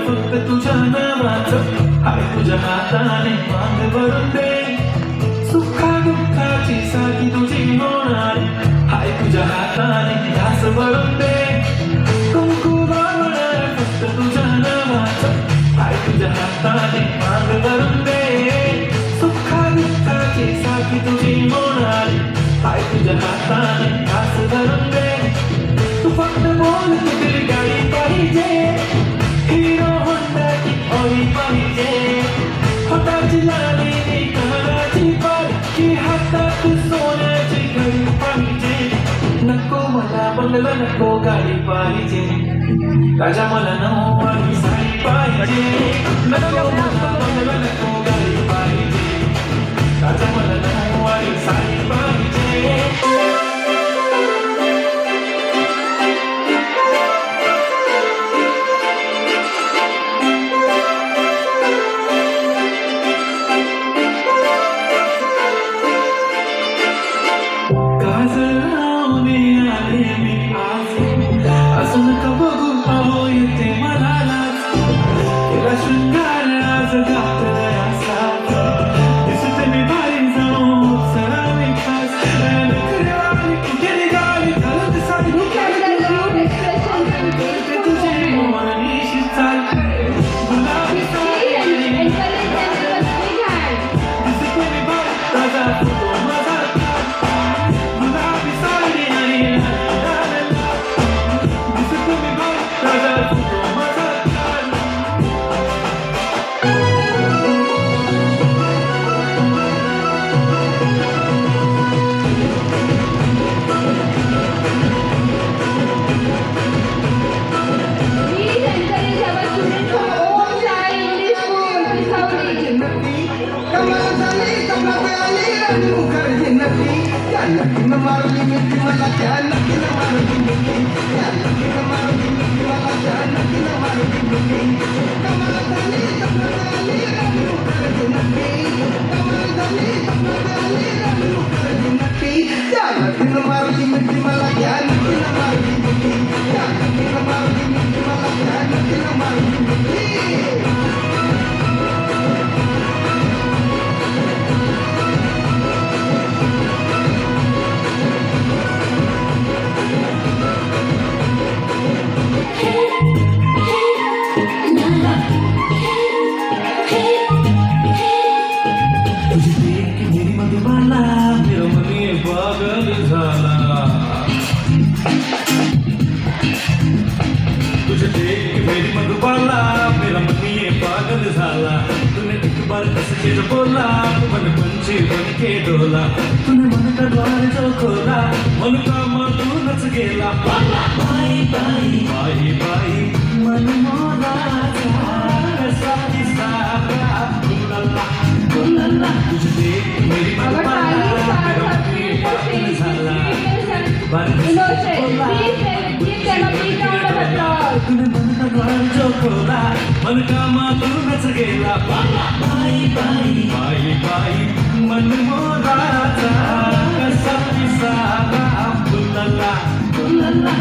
फक्त तुझ्या नावाचं हाय तुझ्या हाताने मान भरून दे सुखा दुःखाची साथी तुझी होणार हाय तुझ्या हाताने ध्यास भरून दे कुंकू लावणार फक्त तुझ्या नावाचं हाय तुझ्या हाताने मान भरून दे सुखा दुःखाची साथी तुझी होणार हाय तुझ्या हाताने ध्यास भरून दे तू फक्त बोल तुझी गाडी पाहिजे हिरो होंडाची ओळी पाहिजे हाताची लाली कानाची पारखी हातात सोन्याची घडी पाहिजे नको मला बंगला नको गाडी पाहिजे राजा मला नऊवारी साडी पाहिजे नको मला बंगला नको गाडी पाहिजे राजा मला नऊवारी साडी पाहिजे असं नका बघू अहो येते मला लाज केला शृंगार आज घातलाय असा दिसते मी भारी जाऊन सरावी खास नखरेवाली कुठे निघाली घालत साडी करते तुझी मोहनीशी चाल गुलाबी साडी दिसते मी भारी ताजा फोटो माझा गुलाबी साडी आणि मारली मिठी मला त्या नक्कीनं मारली मिठी त्या नक्कीनं मारली मिठी मला त्या नक्कीनं मारली मिठी कमाल झाली कमाल झाली राणी मुखर्जी नक्की कमाल झाली कमाल झाली राणी मुखर्जी नक्की त्या नक्कीनं मारली मिठी मला त्या नक्कीनं मारली मिठी त्या नक्कीनं मारली मिठी मला त्या नक्कीनं मारली मिठी तुझे देख मेरी मधुबाला मेरा मनी पागल झाला तूने एक बार कस के जो बोला मन पंछी बन के डोला तूने मन का द्वार जो खोला मन का मधुनच गेला बाई बाई बाई बाई मन मोरा कसा दिसाला गुलाला गुलाला तुझे देख मेरी मधुबाला मेरा मनी पागल झाला तूने मन का द्वार जो खोला मन का मातूनच गेला बाई बाई बाई बाई मन मोराचा कसा दिसाला गुलाला गुलाला